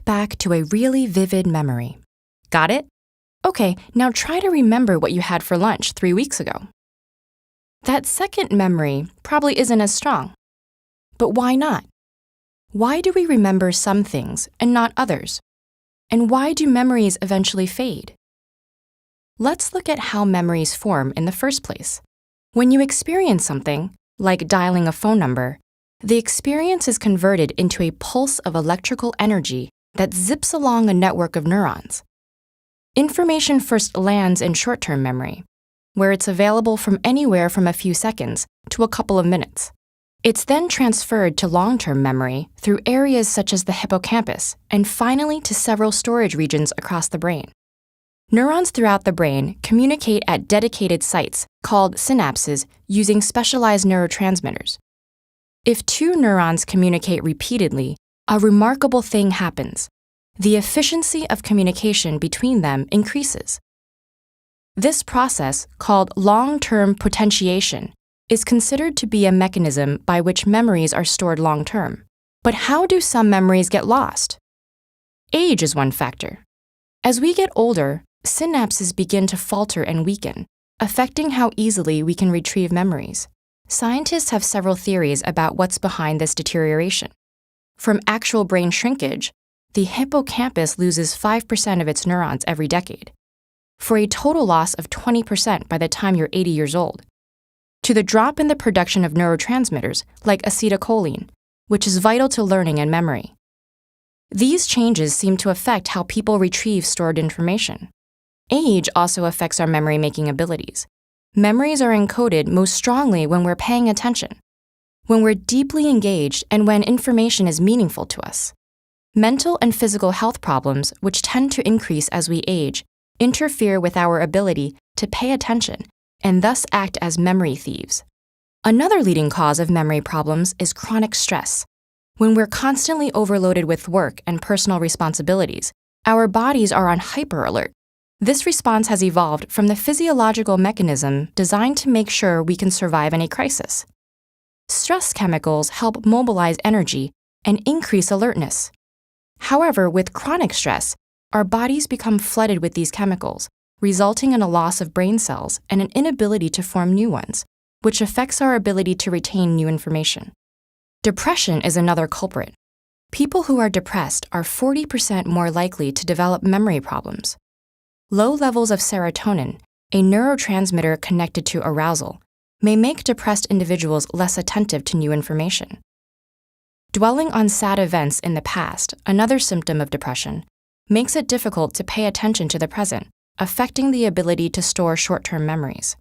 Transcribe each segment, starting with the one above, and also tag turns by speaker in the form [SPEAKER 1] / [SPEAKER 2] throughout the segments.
[SPEAKER 1] back to a really vivid memory. Got it? Okay, now try to remember what you had for lunch 3 weeks ago. That second memory probably isn't as strong. But why not? Why do we remember some things and not others? And why do memories eventually fade? Let's look at how memories form in the first place. When you experience something, like dialing a phone number, the experience is converted into a pulse of electrical energy that zips along a network of neurons. Information first lands in short-term memory, where it's available from anywhere from a few seconds to a couple of minutes. It's then transferred to long-term memory through areas such as the hippocampus and finally to several storage regions across the brain. Neurons throughout the brain communicate at dedicated sites called synapses using specialized neurotransmitters. If two neurons communicate repeatedly, a remarkable thing happens. The efficiency of communication between them increases. This process, called long-term potentiation, is considered to be a mechanism by which memories are stored long-term. But how do some memories get lost? Age is one factor. As we get older, synapses begin to falter and weaken, affecting how easily we can retrieve memories. Scientists have several theories about what's behind this deterioration. From actual brain shrinkage, the hippocampus loses 5% of its neurons every decade, for a total loss of 20% by the time you're 80 years old, to the drop in the production of neurotransmitters like acetylcholine, which is vital to learning and memory. These changes seem to affect how people retrieve stored information. Age also affects our memory-making abilities. Memories are encoded most strongly when we're paying attention, when we're deeply engaged, and when information is meaningful to us. Mental and physical health problems, which tend to increase as we age, interfere with our ability to pay attention and thus act as memory thieves. Another leading cause of memory problems is chronic stress. When we're constantly overloaded with work and personal responsibilities, our bodies are on hyper-alert. This response has evolved from the physiological mechanism designed to make sure we can survive any crisis. Stress chemicals help mobilize energy and increase alertness. However, with chronic stress, our bodies become flooded with these chemicals, resulting in a loss of brain cells and an inability to form new ones, which affects our ability to retain new information. Depression is another culprit. People who are depressed are 40% more likely to develop memory problems. Low levels of serotonin, a neurotransmitter connected to arousal, may make depressed individuals less attentive to new information. Dwelling on sad events in the past, another symptom of depression, makes it difficult to pay attention to the present, affecting the ability to store short-term memories.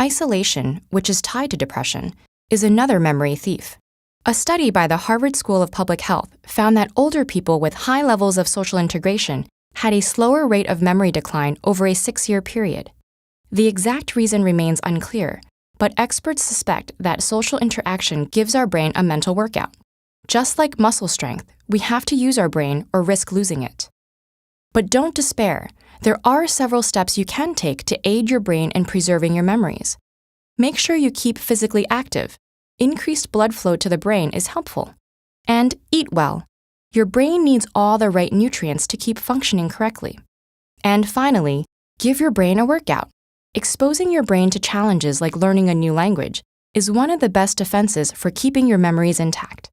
[SPEAKER 1] Isolation, which is tied to depression, is another memory thief. A study by the Harvard School of Public Health found that older people with high levels of social integration had a slower rate of memory decline over a 6-year period. The exact reason remains unclear, but experts suspect that social interaction gives our brain a mental workout. Just like muscle strength, we have to use our brain or risk losing it. But don't despair. There are several steps you can take to aid your brain in preserving your memories. Make sure you keep physically active. Increased blood flow to the brain is helpful. And eat well. Your brain needs all the right nutrients to keep functioning correctly. And finally, give your brain a workout. Exposing your brain to challenges like learning a new language is one of the best defenses for keeping your memories intact.